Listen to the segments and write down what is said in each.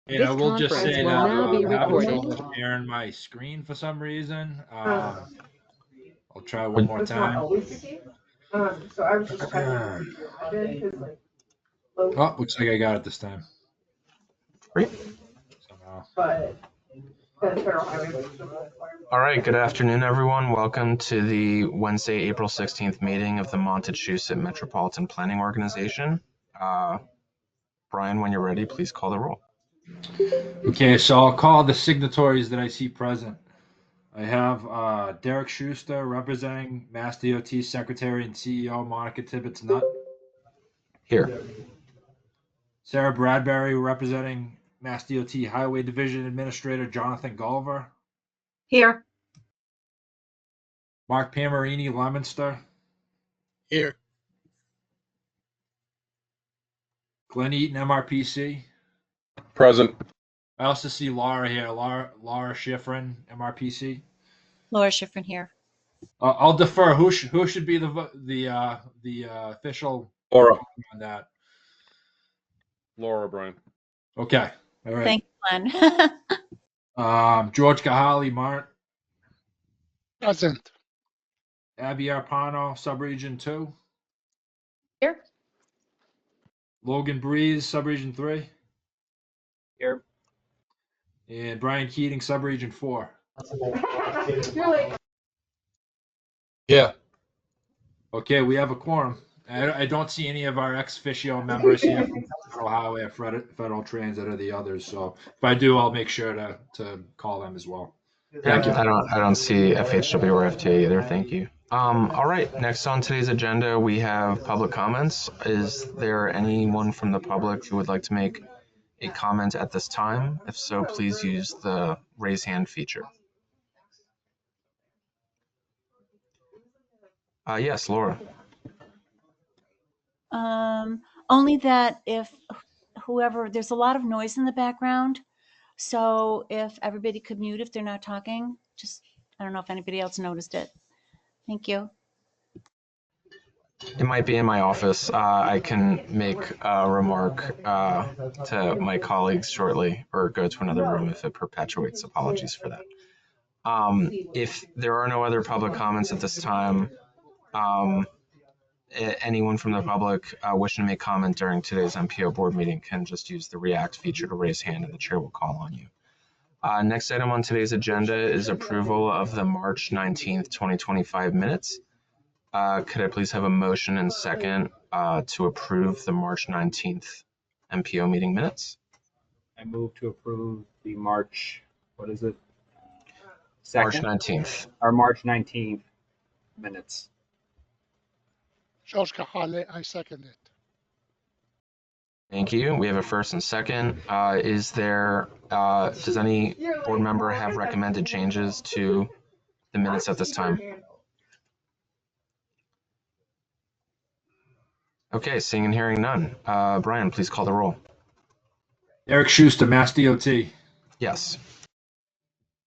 And I This will just conference say will that now be I'm having recorded. trouble sharing my screen for some reason. I'll try one more That's not time. always the case. So I was just checking to see if you had been, because like, Oh, looks like I got it this time. Great. Somehow. but the federal highway was just All right, good afternoon, everyone. Welcome to the Wednesday, April 16th meeting of the Montachusett Metropolitan Planning Organization. Brian, when you're ready, please call the roll. Okay, so I'll call the signatories that I see present. I have Derek Schuster representing Mass DOT Secretary and CEO Monica Tibbetts Nutt. Here. Sarah Bradbury representing Mass DOT Highway Division Administrator Jonathan Gulliver. Here. Mark Pamarini Lemonster. Here. Glenn Eaton MRPC. Present. I also see Laura here, Laura Schifrin, MRPC. Laura Schifrin here. I'll defer. Who should be the official Laura. on that? Laura, Brian. Okay. All right. Thank you, Glenn. George Kahali, Mart. Present. Abby Arpano, Subregion 2. Here. Logan Breeze, Subregion 3. Here. And Brian Keating, Subregion 4. You're like, Yeah. Okay, we have a quorum. I don't see any of our ex officio members here from Federal Highway or Federal Transit or the others. So if I do, I'll make sure to call them as well. Thank you. I don't see FHW or FTA either. Thank you. All right. Next on today's agenda, we have public comments. Is there anyone from the public who would like to make a comment at this time? If so, please use the raise hand feature. Yes, Laura. Only that if whoever, there's a lot of noise in the background. So if everybody could mute if they're not talking, I don't know if anybody else noticed it. Thank you. It might be in my office. I can make a remark to my colleagues shortly or go to another room if it perpetuates. Apologies for that. If there are no other public comments at this time, anyone from the public wishing to make comment during today's MPO board meeting can just use the react feature to raise hand and the chair will call on you. Next item on today's agenda is approval of the March 19th, 2025 minutes. Could I please have a motion and second to approve the March 19th MPO meeting minutes? I move to approve the March, what is it? March 2nd? 19th. Or March 19th minutes. George Kahale, I second it. Thank you. We have a first and second. Is there, does any board member have recommended changes to the minutes at this time? Okay, seeing and hearing none. Brian, please call the roll. Eric Schuster, Mass DOT. Yes.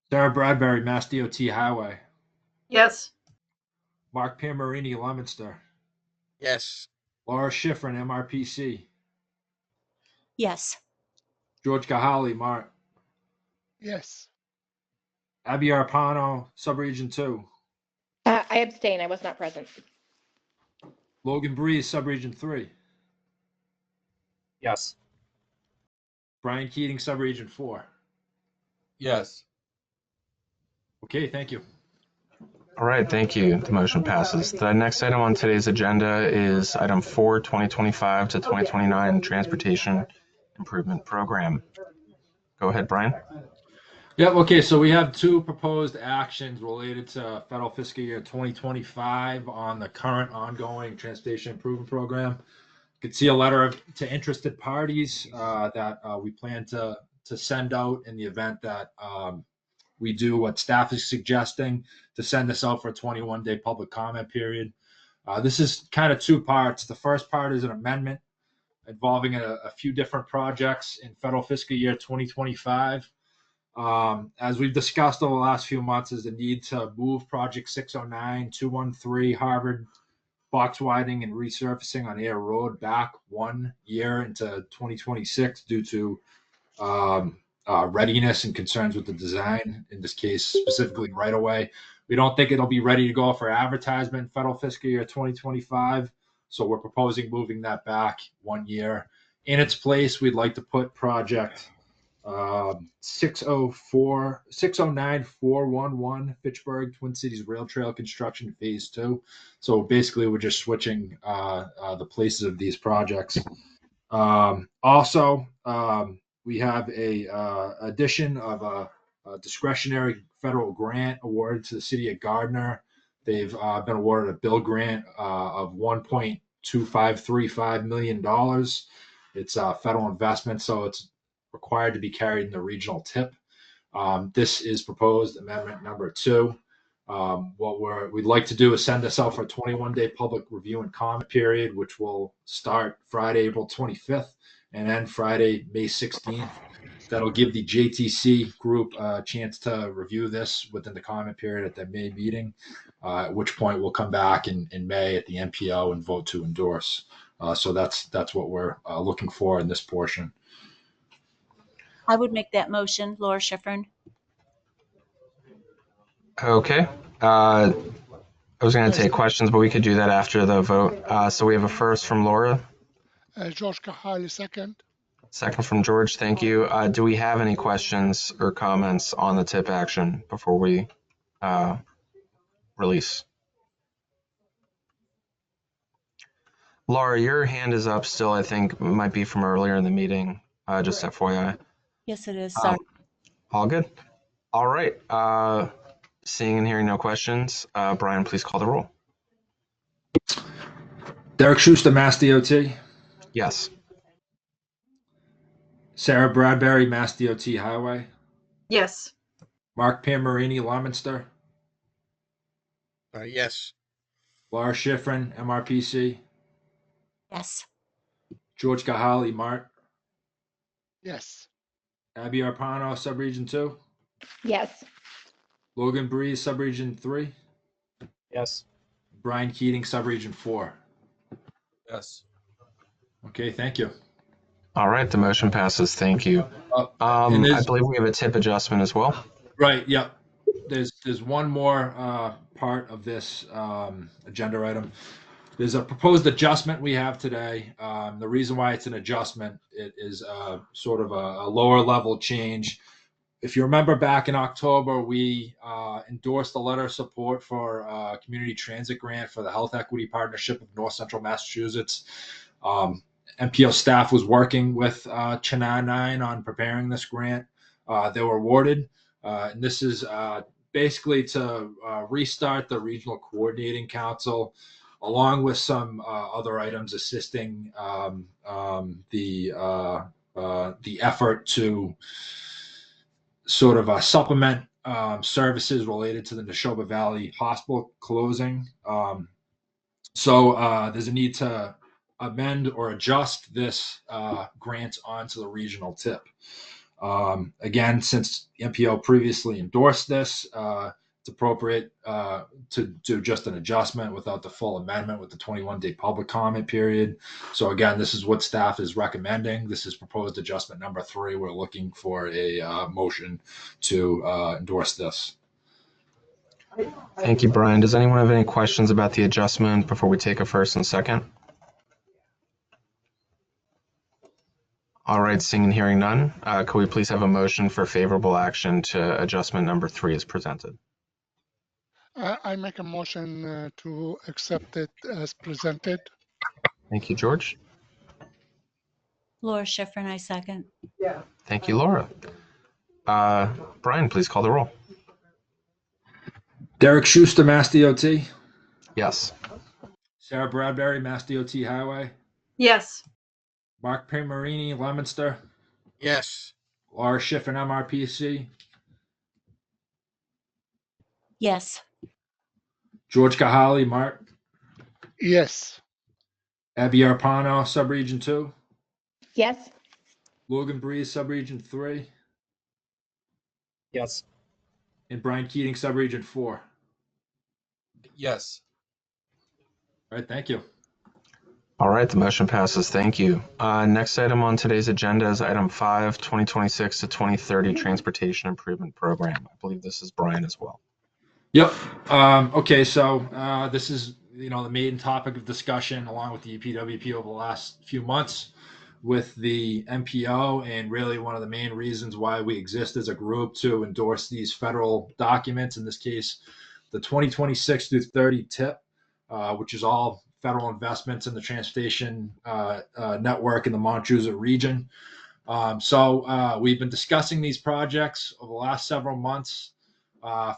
Sarah Bradbury, Mass DOT Highway. Yes. Mark Pamarini, Lemonster. Yes. Laura Schifrin, MRPC. Yes. George Kahali, Mart. Yes. Abby Arpano, Subregion 2. I abstain. I was not present. Logan Breeze, Subregion 3. Yes. Brian Keating, Subregion 4. Yes. Okay, thank you. All right, thank you. The motion passes. The next item on today's agenda is item 4, 2025 to 2029 Transportation Improvement Program. Go ahead, Brian. Yep. Okay. So we have two proposed actions related to federal fiscal year 2025 on the current ongoing transportation improvement program. You can see a letter to interested parties that we plan to send out in the event that we do what staff is suggesting, to send this out for a 21-day public comment period. This is kind of two parts. The first part is an amendment involving a few different projects in federal fiscal year 2025. As we've discussed over the last few months, is the need to move Project 609, 213 Harvard box widening and resurfacing on Air Road back 1 year into 2026 due to readiness and concerns with the design, in this case, specifically right away. We don't think it'll be ready to go for advertisement federal fiscal year 2025. So we're proposing moving that back 1 year. In its place, we'd like to put project 609411 Fitchburg Twin Cities Rail Trail Construction Phase 2. So basically, we're just switching the places of these projects. Also, we have a addition of a discretionary federal grant awarded to the city of Gardner. They've been awarded a bill grant of $1.2535 million. It's a federal investment, so it's required to be carried in the regional tip. This is proposed amendment number 2. What we'd like to do is send this out for a 21-day public review and comment period, which will start Friday, April 25th, and end Friday, May 16th. That'll give the JTC group a chance to review this within the comment period at their May meeting, at which point we'll come back in May at the MPO and vote to endorse. So that's what we're looking for in this portion. I would make that motion, Laura Schifrin. Okay. I was going to take questions, but we could do that after the vote. So we have a first from Laura, George Kahali, second. second from George. Thank you. Do we have any questions or comments on the tip action before we release? Laura, your hand is up still. I think it might be from earlier in the meeting. Just FYI. Yes, it is. Sorry. All good. All right. Seeing and hearing no questions, Brian, please call the roll. Derek Schuster, Mass DOT. Yes. Sarah Bradbury, Mass DOT Highway. Yes. Mark Pammarini, Leominster. Yes. Laura Schifrin, MRPC. Yes. George Kahali, Mart. Yes. Abby Arpano, Subregion 2. Yes. Logan Breeze, Subregion 3. Yes. Brian Keating, Subregion 4. Yes. Okay, thank you. All right, the motion passes. Thank you. And I believe we have a tip adjustment as well. Right, yeah. There's one more part of this agenda item. There's a proposed adjustment we have today. The reason why it's an adjustment, it is sort of a lower level change. If you remember back in October, we endorsed a letter of support for a community transit grant for the Health Equity Partnership of North Central Massachusetts. MPO staff was working with Chennai 9 on preparing this grant. They were awarded, and this is basically to restart the Regional Coordinating Council, along with some other items assisting the effort to sort of supplement services related to the Neshoba Valley Hospital closing. So there's a need to amend or adjust this grant onto the regional tip. Again, since the MPO previously endorsed this, it's appropriate to do just an adjustment without the full amendment with the 21-day public comment period. So again, this is what staff is recommending. This is proposed adjustment number 3. We're looking for a motion to endorse this. Thank you, Brian. Does anyone have any questions about the adjustment before we take a first and second? All right, seeing and hearing none, could we please have a motion for favorable action to adjustment number 3 as presented? I make a motion to accept it as presented. Thank you, George. Laura Schifrin, I second. Yeah. Thank you, Laura. Brian, please call the roll. Derek Schuster, Mass DOT. Yes. Sarah Bradbury, Mass DOT Highway. Yes. Mark Pammarini, Leominster. Yes. Laura Schifrin, MRPC. Yes. George Kahali, Mart. Yes. Abby Arpano, Subregion 2. Yes. Logan Breeze, Subregion 3. Yes. And Brian Keating, Subregion 4. Yes. All right, thank you. All right, the motion passes. Thank you. Next item on today's agenda is item 5, 2026 to 2030 Transportation Improvement Program. I believe this is Brian as well. Yep. Okay, so this is the main topic of discussion along with the EPWP over the last few months with the MPO, and really one of the main reasons why we exist as a group to endorse these federal documents. In this case, the 2026 through 30 TIP, which is all federal investments in the transportation network in the Montachusett region. So we've been discussing these projects over the last several months.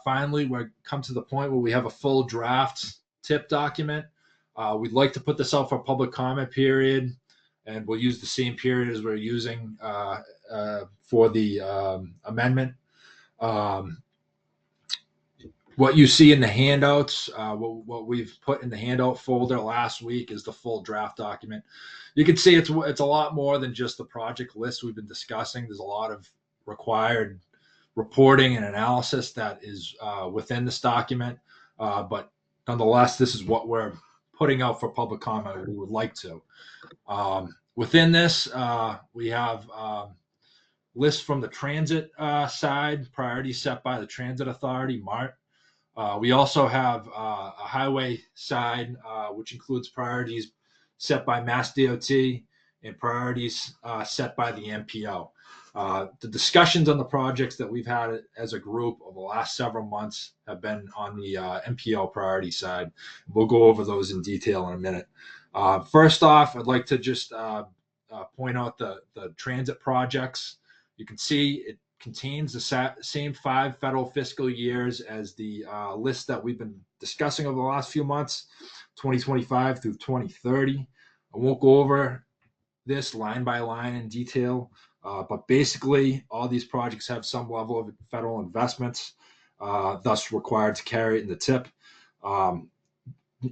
Finally, we're come to the point where we have a full draft TIP document. We'd like to put this out for a public comment period, and we'll use the same period as we're using for the amendment. What you see in the handouts, what we've put in the handout folder last week is the full draft document. You can see it's a lot more than just the project list we've been discussing. There's a lot of required reporting and analysis that is within this document, but nonetheless, this is what we're putting out for public comment. We would like to. Within this, we have lists from the transit side, priorities set by the Transit Authority, MART. We also have a highway side, which includes priorities set by Mass DOT and priorities set by the MPO. The discussions on the projects that we've had as a group over the last several months have been on the MPO priority side. We'll go over those in detail in a minute. First off, I'd like to just point out the transit projects. You can see it contains the same 5 federal fiscal years as the list that we've been discussing over the last few months, 2025 through 2030. I won't go over this line by line in detail, but basically all these projects have some level of federal investments, thus required to carry it in the TIP.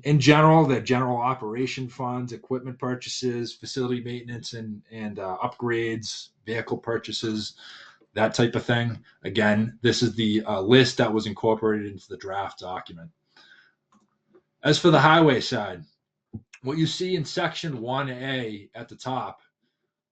In general, they're general operation funds, equipment purchases, facility maintenance and upgrades, vehicle purchases, that type of thing. Again, this is the list that was incorporated into the draft document. As for the highway side, what you see in section 1A at the top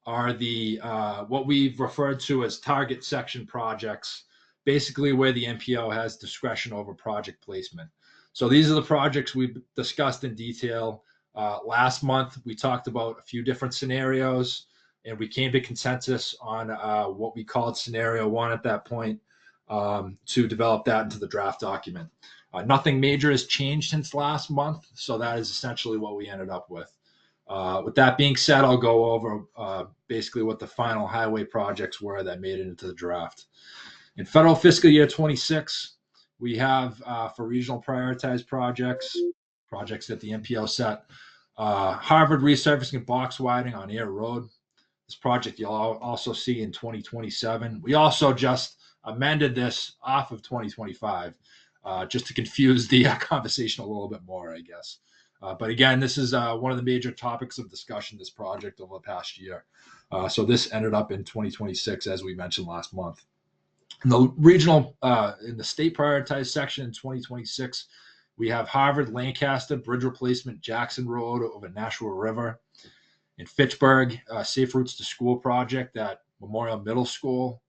are the what we've referred to as target section projects, basically where the MPO has discretion over project placement. So these are the projects we've discussed in detail. Last month, we talked about a few different scenarios, and we came to consensus on what we called scenario 1 at that point to develop that into the draft document. Nothing major has changed since last month, so that is essentially what we ended up with. With that being said, I'll go over basically what the final highway projects were that made it into the draft. In federal fiscal year 26, we have for regional prioritized projects that the MPO set, Harvard resurfacing and box widening on Air Road. This project you'll also see in 2027. We also just amended this off of 2025 just to confuse the conversation a little bit more, I guess. But again, this is one of the major topics of discussion, this project over the past year. So this ended up in 2026, as we mentioned last month. In the regional, in the state prioritized section in 2026, we have Harvard, Lancaster, bridge replacement, Jackson Road over Nashua River. In Fitchburg, Safe Routes to School project at Memorial Middle School.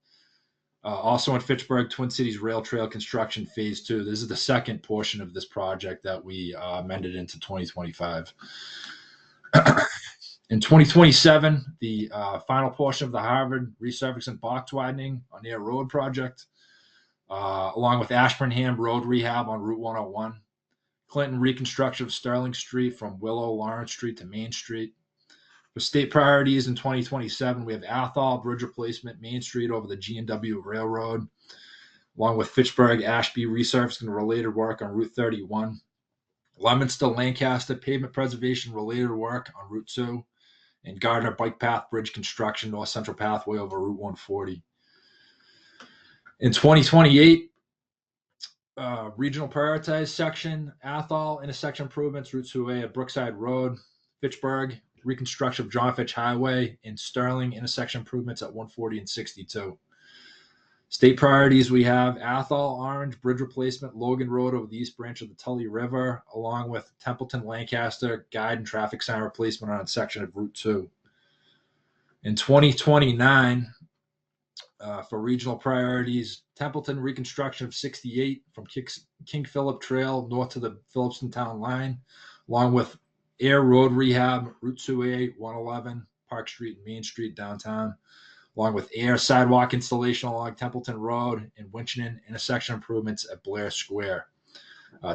Also in Fitchburg, Twin Cities Rail Trail construction phase 2. This is the second portion of this project that we amended into 2025. In 2027, the final portion of the Harvard resurfacing and box widening on Air Road project, along with Ashburnham Road rehab on Route 101, Clinton reconstruction of Sterling Street from Willow Lawrence Street to Main Street. For state priorities in 2027, we have Athol bridge replacement, Main Street over the G&W Railroad, along with Fitchburg, Ashby resurfacing and related work on Route 31, Leominster, Lancaster pavement preservation related work on Route 2, and Gardner bike path bridge construction, North Central Pathway over Route 140. In 2028, regional prioritized section, Athol intersection improvements, Route 2A at Brookside Road, Fitchburg, reconstruction of John Fitch Highway, and Sterling intersection improvements at 140 and 62. State priorities, we have Athol Orange Bridge replacement, Logan Road over the east branch of the Tully River, along with Templeton Lancaster guide and traffic sign replacement on a section of Route 2. In 2029, for regional priorities, Templeton reconstruction of 68 from King Philip Trail north to the Phillipston Town line, along with Air Road rehab, Route 2A, 111, Park Street, and Main Street downtown, along with air sidewalk installation along Templeton Road and Winchendon intersection improvements at Blair Square.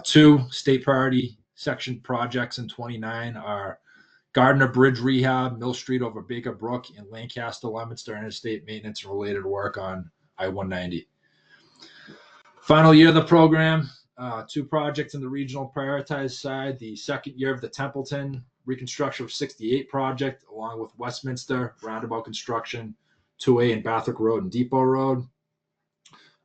2 state priority section projects in 29 are Gardner Bridge rehab, Mill Street over Baker Brook, and Lancaster Leominster interstate maintenance and related work on I-190. Final year of the program, 2 projects in the regional prioritized side. The second year of the Templeton reconstruction of 68 project, along with Westminster roundabout construction, 2A and Bathwick Road and Depot Road.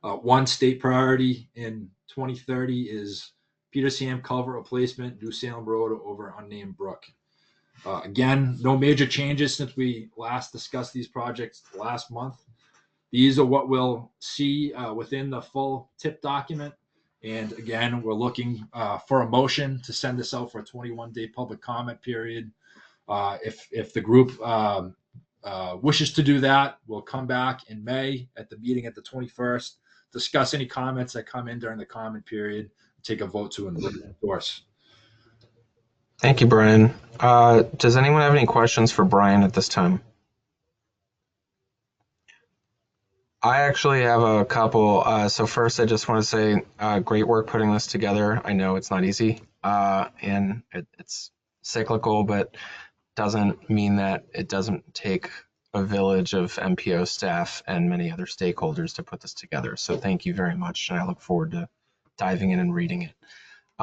1 state priority in 2030 is Petersham Culvert replacement, New Salem Road over unnamed brook. Again, no major changes since we last discussed these projects last month. These are what we'll see within the full TIP document. And again, we're looking for a motion to send this out for a 21-day public comment period. If the group wishes to do that, we'll come back in May at the meeting at the 21st, discuss any comments that come in during the comment period, take a vote to endorse. Thank you, Brian. Does anyone have any questions for Brian at this time? I actually have a couple. So first, I just want to say great work putting this together. I know it's not easy, and it's cyclical, but doesn't mean that it doesn't take a village of MPO staff and many other stakeholders to put this together. So thank you very much, and I look forward to diving in and reading it.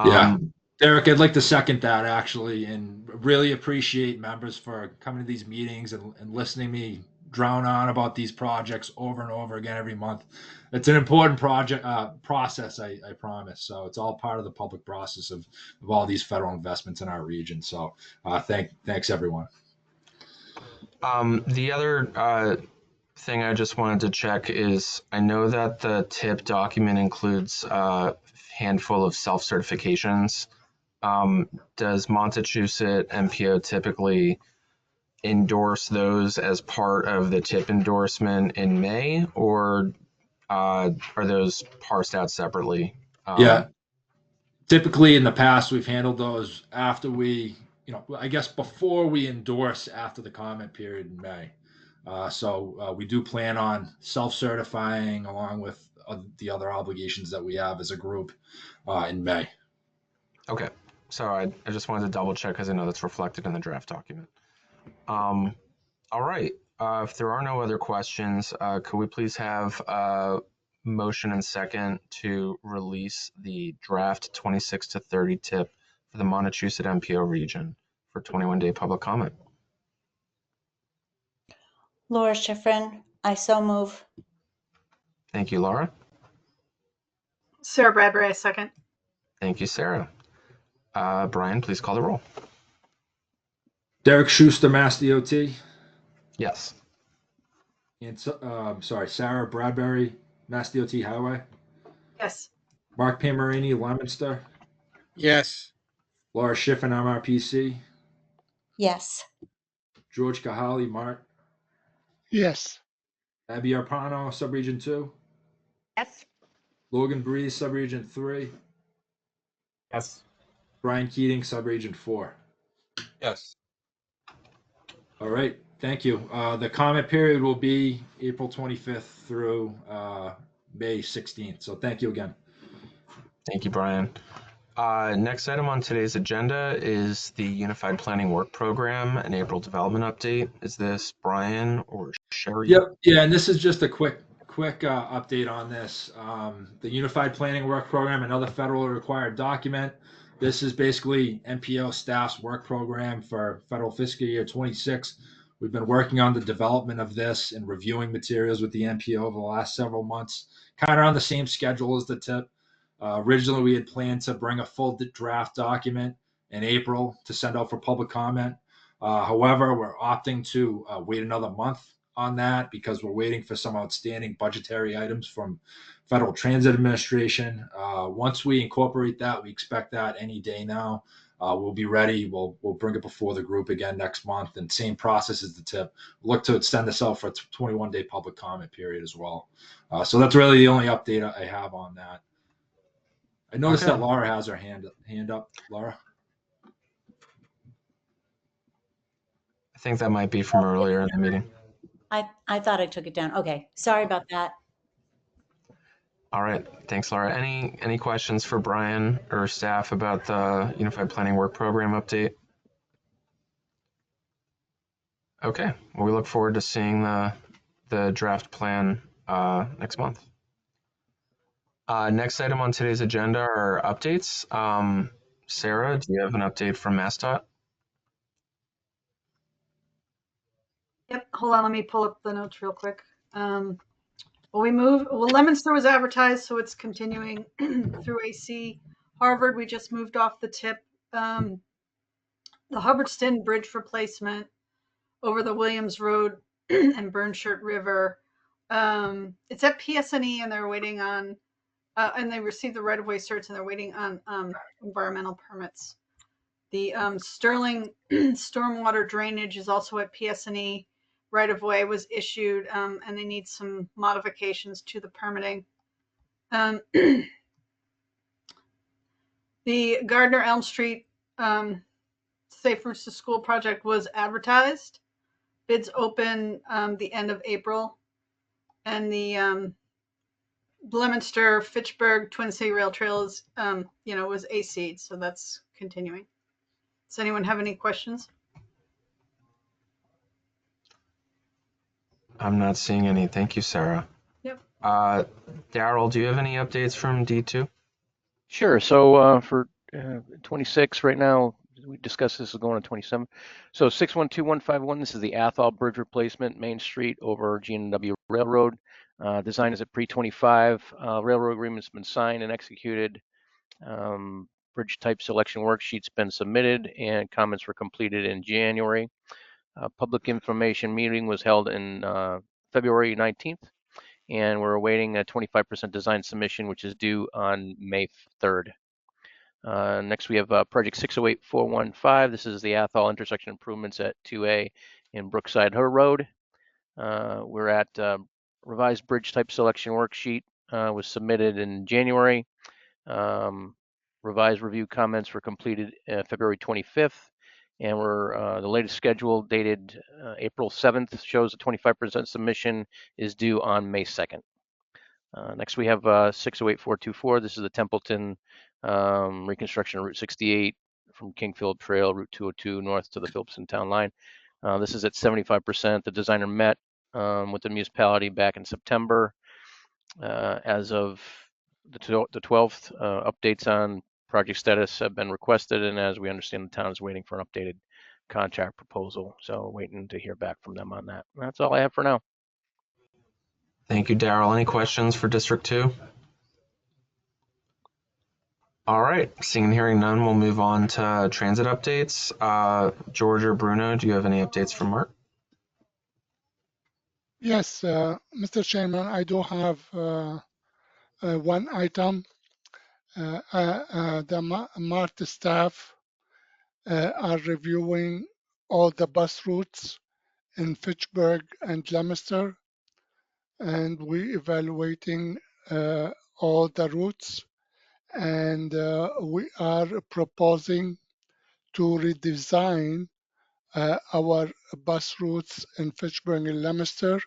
Yeah. Derek, I'd like to second that actually, and really appreciate members for coming to these meetings and listening to me drown on about these projects over and over again every month. It's an important process, I promise. So it's all part of the public process of all these federal investments in our region. So thanks everyone. The other thing I just wanted to check is I know that the TIP document includes a handful of self-certifications. Does Montachusett MPO typically endorse those as part of the TIP endorsement in May, or are those parsed out separately? Yeah. Typically in the past, we've handled those after we, I guess before we endorse after the comment period in May. So we do plan on self-certifying along with the other obligations that we have as a group in May. Okay. So I just wanted to double check because I know that's reflected in the draft document. All right. If there are no other questions, could we please have a motion and second to release the draft 26 to 30 TIP for the Montachusett MPO region for 21-day public comment? Laura Schifrin, I so move. Thank you, Laura. Sarah Bradbury, second. Thank you, Sarah. Brian, please call the roll. Derek Schuster, Mass DOT. Yes. And Sarah Bradbury, Mass DOT Highway. Yes. Mark Pamarini, Leominster. Yes. Laura Schiffin, MRPC. Yes. George Kahali, Mart. Yes. Abby Arpano, Subregion 2. Yes. Logan Breeze, Subregion 3. Yes. Brian Keating, Subregion 4. Yes. All right, thank you. The comment period will be April 25th through May 16th. So thank you again. Thank you, Brian. Next item on today's agenda is the Unified Planning Work Program and April Development Update. Is this Brian or Sherry? Yep. Yeah, and this is just a quick update on this. The Unified Planning Work Program, another federal required document. This is basically MPO staff's work program for federal fiscal year 26. We've been working on the development of this and reviewing materials with the MPO over the last several months, kind of on the same schedule as the TIP. Originally, we had planned to bring a full draft document in April to send out for public comment. However, we're opting to wait another month on that because we're waiting for some outstanding budgetary items from Federal Transit Administration. Once we incorporate that, we expect that any day now. We'll be ready. We'll bring it before the group again next month, and same process as the tip. Look to extend this out for a 21-day public comment period as well. So that's really the only update I have on that. I noticed Okay. that Laura has her hand up. Laura. I think that might be from earlier in the meeting. I thought I took it down. Okay, sorry about that. All right. Thanks, Laura. Any questions for Brian or staff about the Unified Planning Work Program update? Okay. Well, we look forward to seeing the draft plan next month. Next item on today's agenda are updates. Sarah, do you have an update from MassDOT? Yep, hold on, let me pull up the notes real quick. Leominster was advertised, so it's continuing through AC. Harvard, we just moved off the tip. The Hubbardston Bridge replacement over the Williams Road and Burnshirt River. It's at PSNE and they're waiting on, and they received the right-of-way certs and they're waiting on environmental permits. The Sterling stormwater drainage is also at PSNE. Right-of-way was issued, and they need some modifications to the permitting. The Gardner Elm Street Safe Routes to School project was advertised. Bids open the end of April, and the Leominster Fitchburg Twin City Rail Trail is, was AC'd, so that's continuing. Does anyone have any questions? I'm not seeing any. Thank you, Sarah. Yep. Daryl, do you have any updates from D2? Sure. So for 26 right now, we discussed this is going on 27. So 612151, this is the Athol Bridge replacement, Main Street over G&W Railroad. Design is at pre-25. Railroad agreement's been signed and executed. Bridge type selection worksheet's been submitted and comments were completed in January. Public information meeting was held in February 19th, and we're awaiting a 25% design submission, which is due on May 3rd. Next, we have project 608415. This is the Athol intersection improvements at 2A in Brookside Hill Road. We're at revised bridge type selection worksheet was submitted in January. Revised review comments were completed February 25th, and we're the latest schedule dated April 7th shows a 25% submission is due on May 2nd. Next, we have 608424. This is the Templeton reconstruction of Route 68 from King Philip Trail, Route 202 north to the Phillipston town line. This is at 75%. The designer met with the municipality back in September. As of the 12th, updates on project status have been requested, and as we understand, the town is waiting for an updated contract proposal. So waiting to hear back from them on that. That's all I have for now. Thank you, Daryl. Any questions for District 2? All right, seeing and hearing none, we'll move on to transit updates. George or Bruno, do you have any updates from Mark? Yes, Mr. Chairman, I do have one item. The MART staff are reviewing all the bus routes in Fitchburg and Leominster, and we're evaluating all the routes, and we are proposing to redesign our bus routes in Fitchburg and Leominster,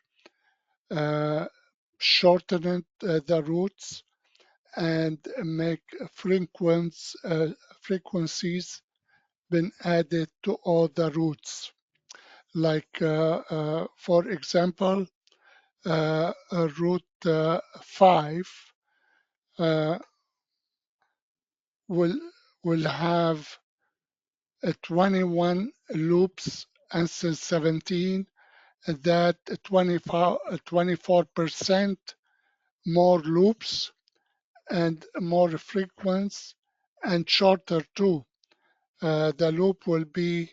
shorten the routes, and make frequencies been added to all the routes. Like, for example, Route 5 will have 21 loops instead of 17. That 24% more loops and more frequency and shorter too. The loop will be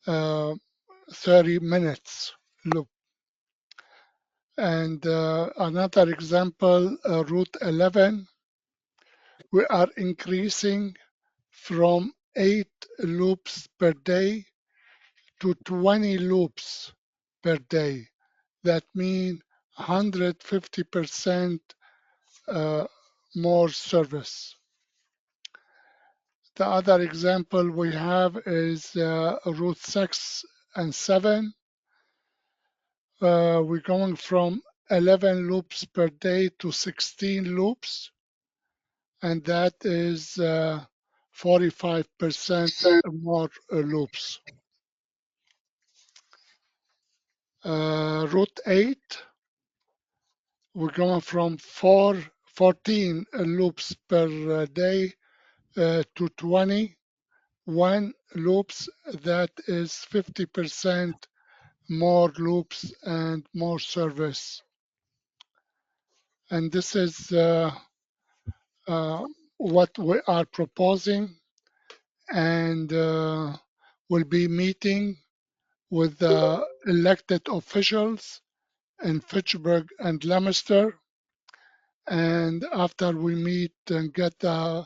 30 minutes loop. And another example, Route 11, we are increasing from 8 loops per day to 20 loops per day. That means 150% more service. The other example we have is Route 6 and 7. We're going from 11 loops per day to 16 loops, and that is 45% more loops. Route 8, we're going from 14 loops per day to 21 loops. That is 50% more loops and more service. And this is what we are proposing, and we'll be meeting with the elected officials in Fitchburg and Leominster. And after we meet and get the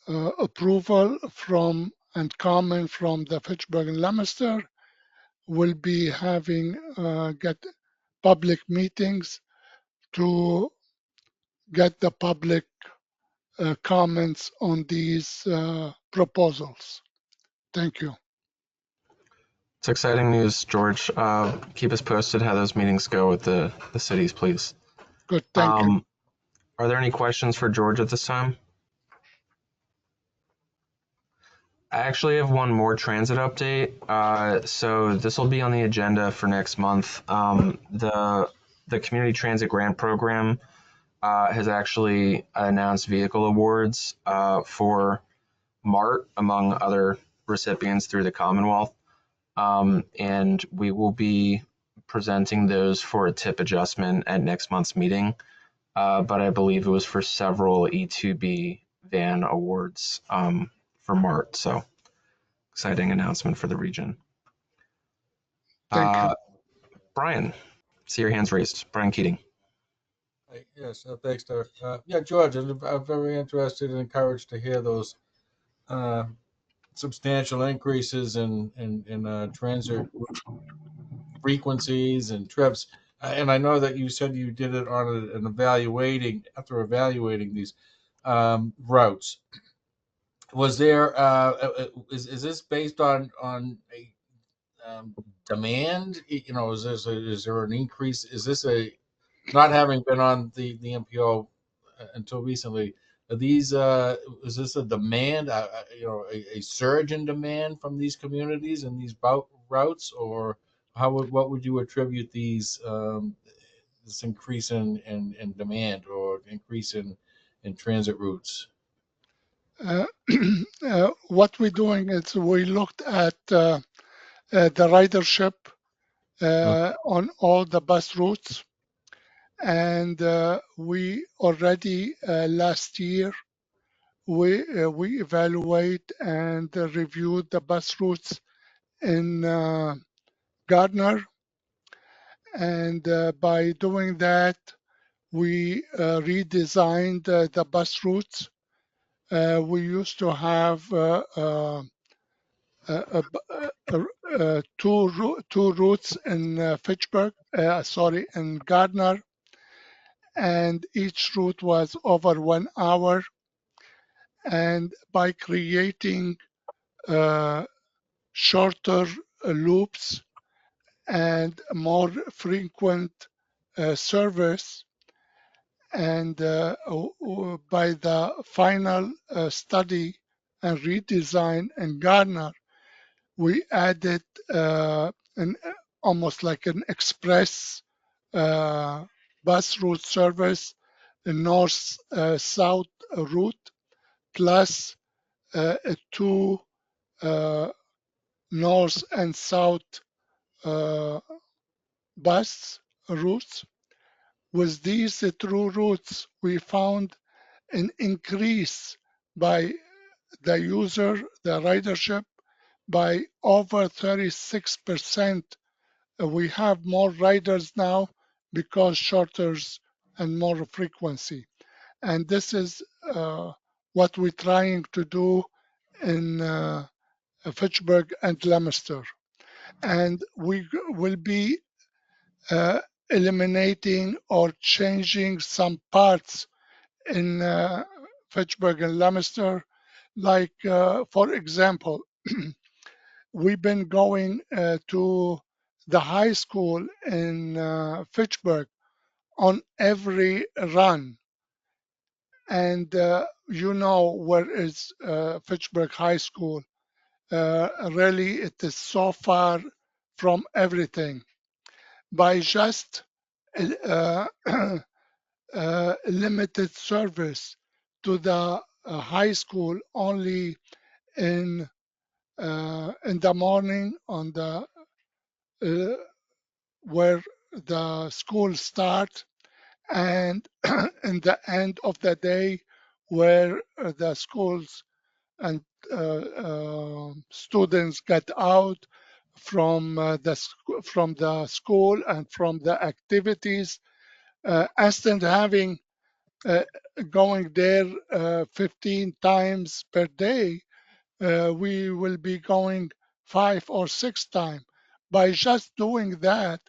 approval from and comment from the Fitchburg and Leominster, we'll be having get public meetings to get the public comments on these proposals. Thank you. It's exciting news, George. Keep us posted how those meetings go with the cities, please. Good, thank you. Are there any questions for George at this time? I actually have one more transit update. So this will be on the agenda for next month. The Community Transit Grant Program has actually announced vehicle awards for MART, among other recipients through the Commonwealth. And we will be presenting those for a tip adjustment at next month's meeting. But I believe it was for several E2B van awards for MART. So exciting announcement for the region. Thank you. Brian, see your hands raised. Brian Keating. Yes, thanks, Derek. Yeah, George, I'm very interested and encouraged to hear those substantial increases in transit frequencies and trips. And I know that you said you did it on an after evaluating these routes. Was there is this based on a demand? You know, is there an increase? Is this a not having been on the MPO until recently? Are these is this a demand? You know, a surge in demand from these communities and these routes, or what would you attribute these this increase in demand or increase in transit routes? What we're doing is we looked at the ridership on all the bus routes, and we already last year we evaluate and reviewed the bus routes in Gardner, and by doing that we redesigned the bus routes. We used to have two routes in Fitchburg, in Gardner, and each route was over 1 hour. And by creating shorter loops and more frequent service, and by the final study and redesign in Gardner, we added almost like an express bus route service, a north-south route, plus two north and south bus routes. With these two routes, we found an increase by the ridership, by over 36%. We have more riders now because shorter and more frequency. And this is what we're trying to do in Fitchburg and Leominster. And we will be eliminating or changing some parts in Fitchburg and Leominster. Like, for example, we've been going to the high school in Fitchburg on every run. And you know where is Fitchburg High School. Really, it is so far from everything. By just uh, limited service to the high school only in the morning on the where the school start, and in the end of the day where the schools and students get out from from the school and from the activities, instead of having uh, going there 15 times per day, we will be going 5 or 6 times. By just doing that,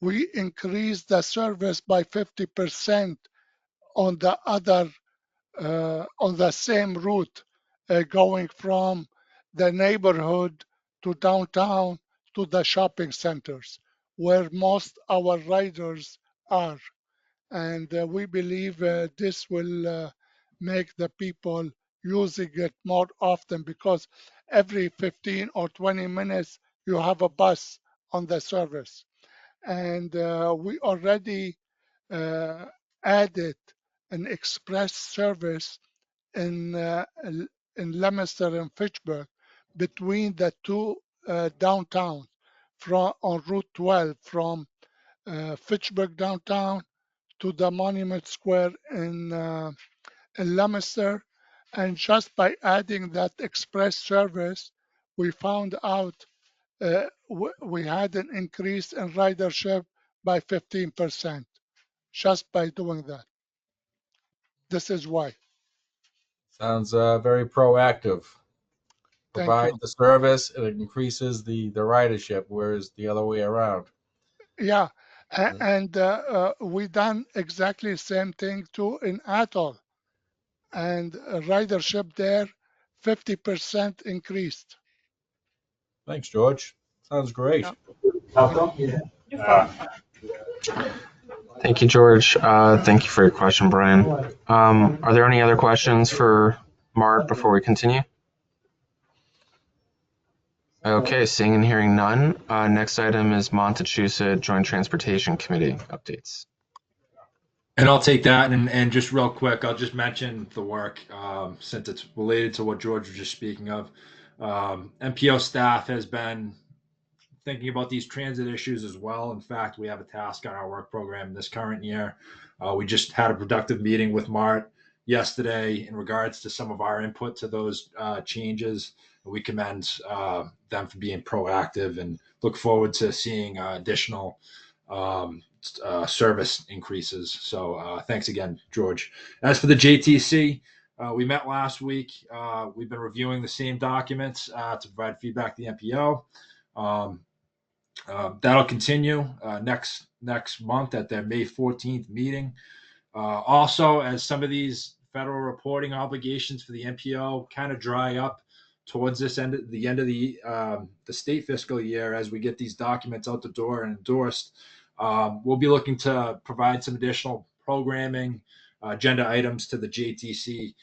we increase the service by 50% on the other on the same route, going from the neighborhood to downtown to the shopping centers, where most our riders are. And we believe this will make the people using it more often, because every 15 or 20 minutes you have a bus on the service. And we already uh, added an express service in Leominster and Fitchburg between the two downtowns, from on Route 12 from Fitchburg downtown to the Monument Square in Leominster. And just by adding that express service, we found out we had an increase in ridership by 15% just by doing that. This is why. Sounds very proactive. Thank Provide you. the service, it increases the ridership, whereas the other way around. Yeah, and we done exactly the same thing too in Atoll, and ridership there 50% increased. Thanks, George. Sounds great. Yeah, thank you. You're fine. Thank you, George. Thank you for your question, Brian. Are there any other questions for Mark before we continue? Okay, seeing and hearing none. Next item is Montachusett Joint Transportation Committee updates. And I'll take that, and just real quick, I'll just mention the work since it's related to what George was just speaking of. MPO staff has been thinking about these transit issues as well. In fact, we have a task on our work program this current year. We just had a productive meeting with Mart yesterday in regards to some of our input to those changes. We commend them for being proactive and look forward to seeing additional service increases. So thanks again, George. As for the JTC, we met last week. We've been reviewing the same documents to provide feedback to the MPO. That'll continue next month at their May 14th meeting. Also, as some of these federal reporting obligations for the MPO kind of dry up towards the end of the state fiscal year, as we get these documents out the door and endorsed, we'll be looking to provide some additional programming agenda items to the JTC.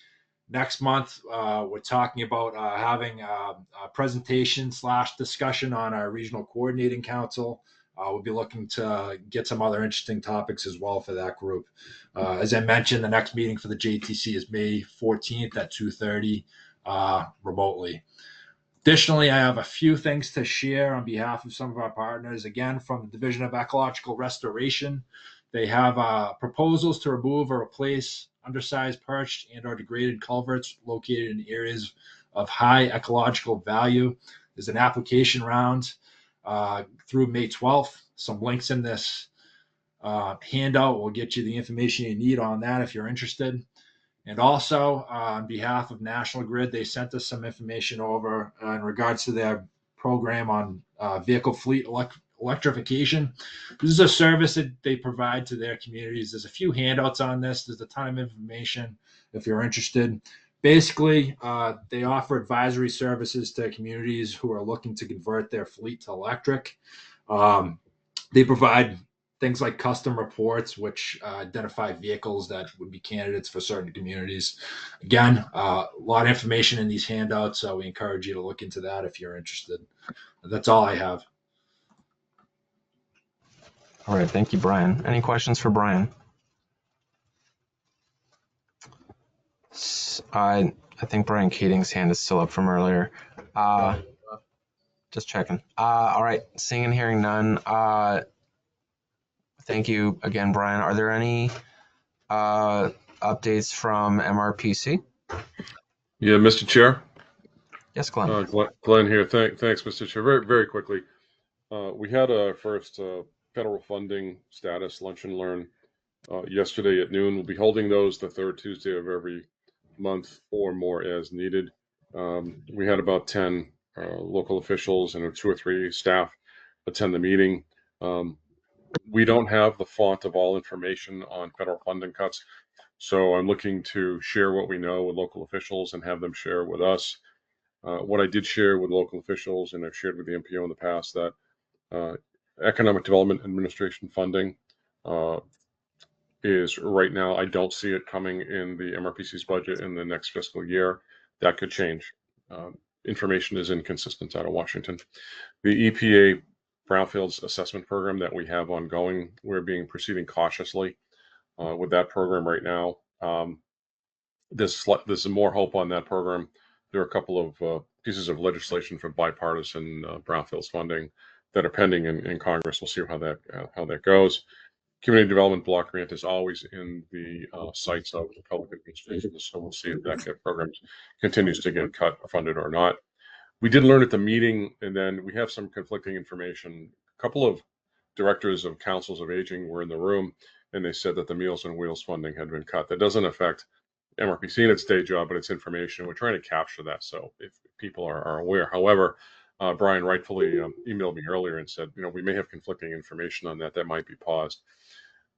Next month, we're talking about having a presentation / discussion on our regional coordinating council. We'll be looking to get some other interesting topics as well for that group. As I mentioned, the next meeting for the JTC is May 14th at 2:30 remotely. Additionally, I have a few things to share on behalf of some of our partners. Again, from the Division of Ecological Restoration, they have proposals to remove or replace undersized, perched, and/or degraded culverts located in areas of high ecological value. There's an application round through May 12th. Some links in this handout will get you the information you need on that if you're interested. And also, on behalf of National Grid, they sent us some information over in regards to their program on vehicle fleet electrification. This is a service that they provide to their communities. There's a few handouts on this. There's a ton of information if you're interested. Basically, they offer advisory services to communities who are looking to convert their fleet to electric. They provide things like custom reports, which identify vehicles that would be candidates for certain communities. Again, a lot of information in these handouts, so we encourage you to look into that if you're interested. That's all I have. All right, thank you, Brian. Any questions for Brian? I think Brian Keating's hand is still up from earlier. Just checking. All right, seeing and hearing none. Thank you again, Brian. Are there any updates from MRPC? Yeah, Mr. Chair. Yes, Glenn. Glenn here. Thanks, Mr. Chair. Very, very quickly. We had our first federal funding status lunch and learn yesterday at noon. We'll be holding those the third Tuesday of every month or more as needed. We had about 10 local officials and 2 or 3 staff attend the meeting. We don't have the font of all information on federal funding cuts, so I'm looking to share what we know with local officials and have them share with us. What I did share with local officials, and I've shared with the MPO in the past, that Economic Development Administration funding is right now, I don't see it coming in the MRPC's budget in the next fiscal year. That could change. Information is inconsistent out of Washington. The EPA Brownfields Assessment Program that we have ongoing, we're proceeding cautiously with that program right now. There's more hope on that program. There are a couple of pieces of legislation for bipartisan brownfields funding that are pending in Congress. We'll see how that goes. Community Development Block Grant is always in the sights of the public administration, so we'll see if that program continues to get cut or funded or not. We did learn at the meeting, and then we have some conflicting information. A couple of directors of councils of aging were in the room, and they said that the Meals on Wheels funding had been cut. That doesn't affect MRPC in its day job, but it's information. We're trying to capture that, so if people are aware. However, Brian rightfully emailed me earlier and said, we may have conflicting information on that. That might be paused.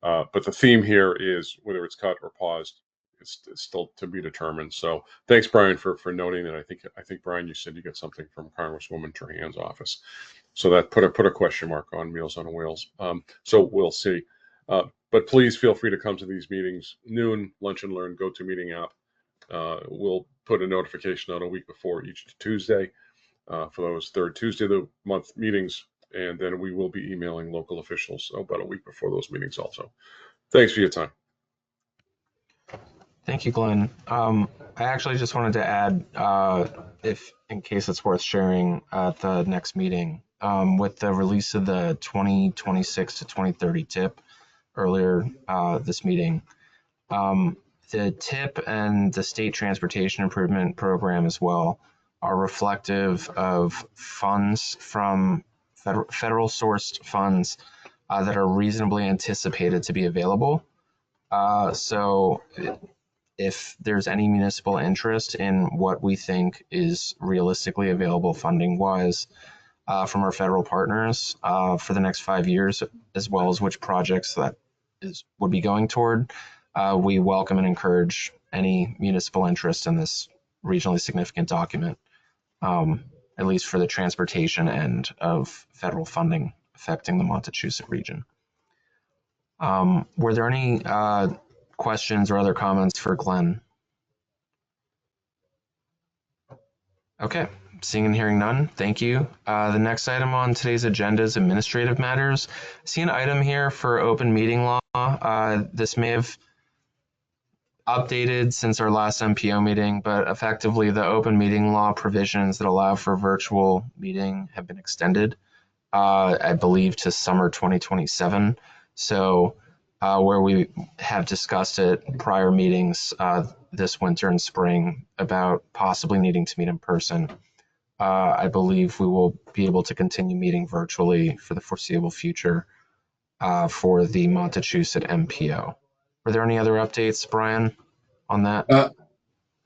But the theme here is whether it's cut or paused, it's still to be determined. So thanks, Brian, for noting that. I think Brian, you said you got something from Congresswoman Trahan's office, so that put a question mark on Meals on Wheels. So we'll see. But please feel free to come to these meetings. Noon, lunch and learn, GoToMeeting app. We'll put a notification out a week before each Tuesday for those third Tuesday of the month meetings. And then we will be emailing local officials about a week before those meetings also. Thanks for your time. Thank you, Glenn. I actually just wanted to add, if in case it's worth sharing at the next meeting, with the release of the 2026 to 2030 TIP earlier this meeting, the TIP and the State Transportation Improvement Program as well are reflective of funds from federal sourced funds that are reasonably anticipated to be available. So if there's any municipal interest in what we think is realistically available funding wise from our federal partners for the next 5 years, as well as which projects that would be going toward, we welcome and encourage any municipal interest in this regionally significant document, at least for the transportation end of federal funding affecting the Montachusett region. Were there any questions or other comments for Glenn? Okay, seeing and hearing none, thank you. The next item on today's agenda is administrative matters. I see an item here for open meeting law. This may have updated since our last MPO meeting, but effectively the open meeting law provisions that allow for virtual meeting have been extended, I believe, to summer 2027. So where we have discussed it prior meetings this winter and spring about possibly needing to meet in person, I believe we will be able to continue meeting virtually for the foreseeable future. for the Montachusett MPO. Were there any other updates, Brian, on that?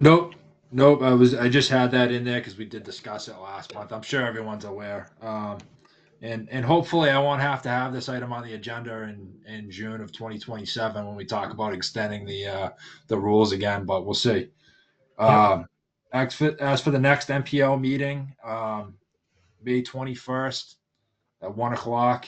Nope. I just had that in there because we did discuss it last month. I'm sure everyone's aware. And hopefully I won't have to have this item on the agenda in June of 2027 when we talk about extending the rules again, but we'll see. As for the next MPO meeting, May 21st at 1:00.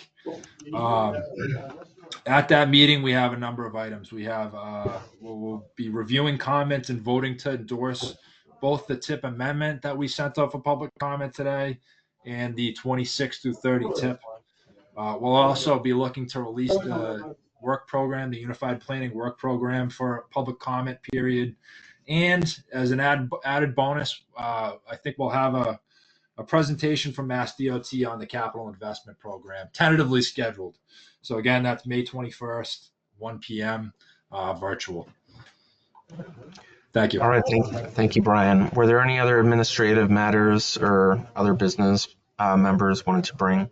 At that meeting, we have a number of items. We'll be reviewing comments and voting to endorse both the TIP amendment that we sent out for public comment today and the 26 through 30 TIP. We'll also be looking to release the work program, the Unified Planning Work Program for public comment period. And as an added bonus, I think we'll have a presentation from Mass DOT on the capital investment program, tentatively scheduled. So again, that's May 21st, 1 p.m., virtual. Thank you. All right, thank you, Brian. Were there any other administrative matters or other business members wanted to bring?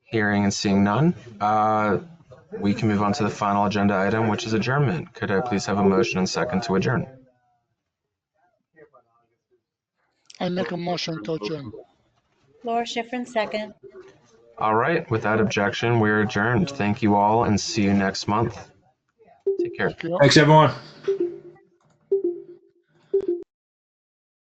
Hearing and seeing none, we can move on to the final agenda item, which is adjournment. Could I please have a motion and second to adjourn? I make a motion to adjourn. Laura Schifrin, second. All right, without objection, we're adjourned. Thank you all and see you next month. Take care. Thank you. Thanks, everyone.